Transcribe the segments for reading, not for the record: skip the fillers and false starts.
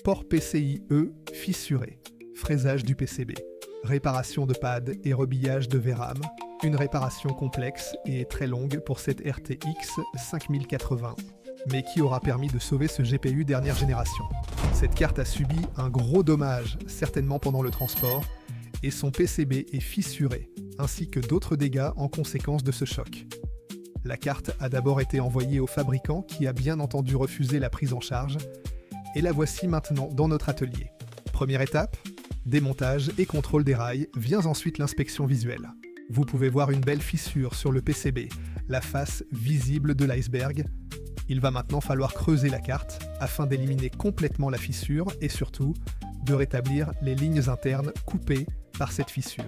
Port PCIe fissuré, fraisage du PCB, réparation de pad et rebillage de VRAM, une réparation complexe et très longue pour cette RTX 5080, mais qui aura permis de sauver ce GPU dernière génération. Cette carte a subi un gros dommage, certainement pendant le transport, et son PCB est fissuré, ainsi que d'autres dégâts en conséquence de ce choc. La carte a d'abord été envoyée au fabricant qui a bien entendu refusé la prise en charge, et la voici maintenant dans notre atelier. Première étape, démontage et contrôle des rails, vient ensuite l'inspection visuelle. Vous pouvez voir une belle fissure sur le PCB, la face visible de l'iceberg. Il va maintenant falloir creuser la carte afin d'éliminer complètement la fissure et surtout de rétablir les lignes internes coupées par cette fissure.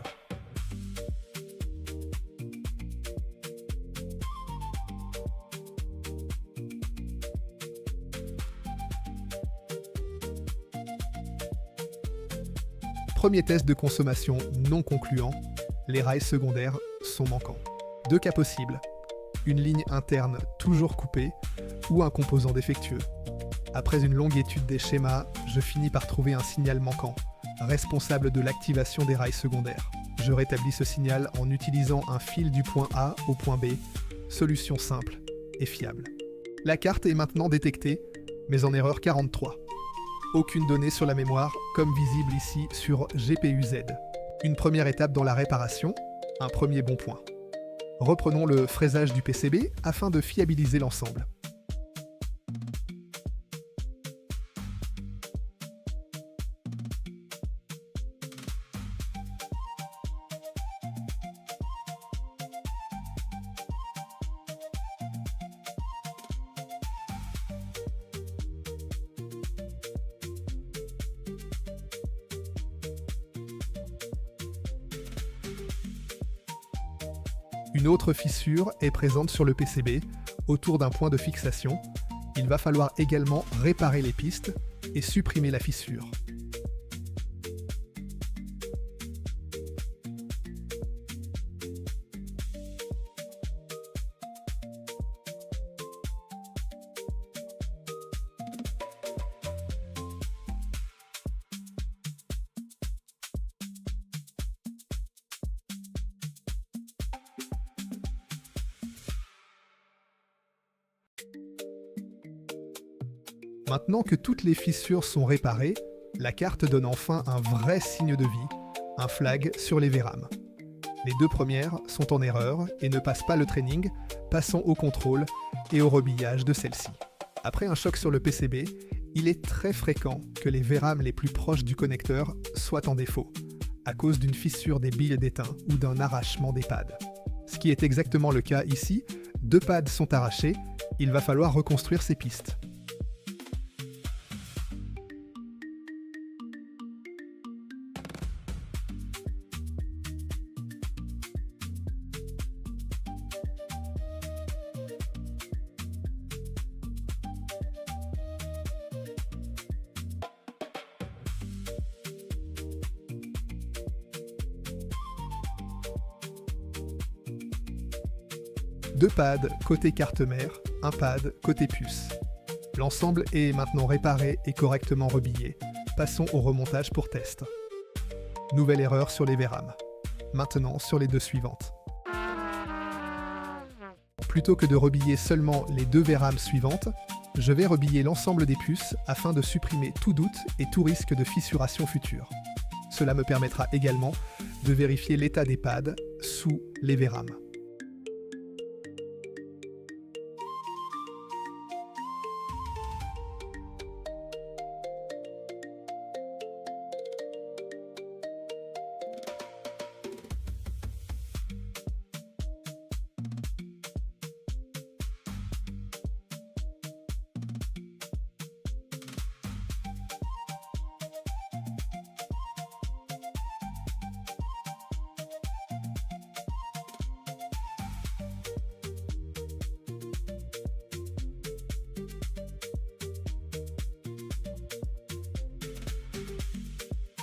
Premier test de consommation non concluant, les rails secondaires sont manquants. Deux cas possibles, une ligne interne toujours coupée ou un composant défectueux. Après une longue étude des schémas, je finis par trouver un signal manquant, responsable de l'activation des rails secondaires. Je rétablis ce signal en utilisant un fil du point A au point B, solution simple et fiable. La carte est maintenant détectée, mais en erreur 43. Aucune donnée sur la mémoire, comme visible ici sur GPU-Z. Une première étape dans la réparation, un premier bon point. Reprenons le fraisage du PCB afin de fiabiliser l'ensemble. Une autre fissure est présente sur le PCB, autour d'un point de fixation. Il va falloir également réparer les pistes et supprimer la fissure. Maintenant que toutes les fissures sont réparées, la carte donne enfin un vrai signe de vie, un flag sur les VRAM. Les deux premières sont en erreur et ne passent pas le training, passons au contrôle et au rebillage de celle-ci. Après un choc sur le PCB, il est très fréquent que les VRAM les plus proches du connecteur soient en défaut, à cause d'une fissure des billes d'étain ou d'un arrachement des pads. Ce qui est exactement le cas ici, deux pads sont arrachés, il va falloir reconstruire ces pistes. Deux pads côté carte mère, un pad côté puce. L'ensemble est maintenant réparé et correctement rebillé. Passons au remontage pour test. Nouvelle erreur sur les VRAM. Maintenant sur les deux suivantes. Plutôt que de rebiller seulement les deux VRAM suivantes, je vais rebiller l'ensemble des puces afin de supprimer tout doute et tout risque de fissuration future. Cela me permettra également de vérifier l'état des pads sous les VRAM.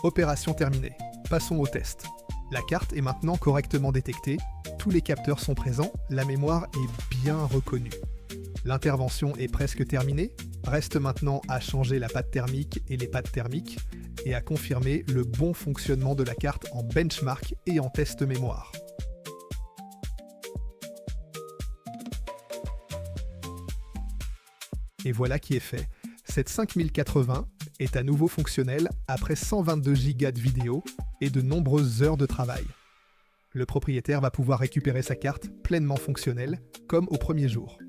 Opération terminée. Passons au test. La carte est maintenant correctement détectée, tous les capteurs sont présents, la mémoire est bien reconnue. L'intervention est presque terminée, Reste maintenant à changer la pâte thermique et les pâtes thermiques et à confirmer le bon fonctionnement de la carte en benchmark et en test mémoire. Et voilà qui est fait. Cette 5080 est à nouveau fonctionnelle après 122 Go de vidéo et de nombreuses heures de travail. Le propriétaire va pouvoir récupérer sa carte pleinement fonctionnelle, comme au premier jour.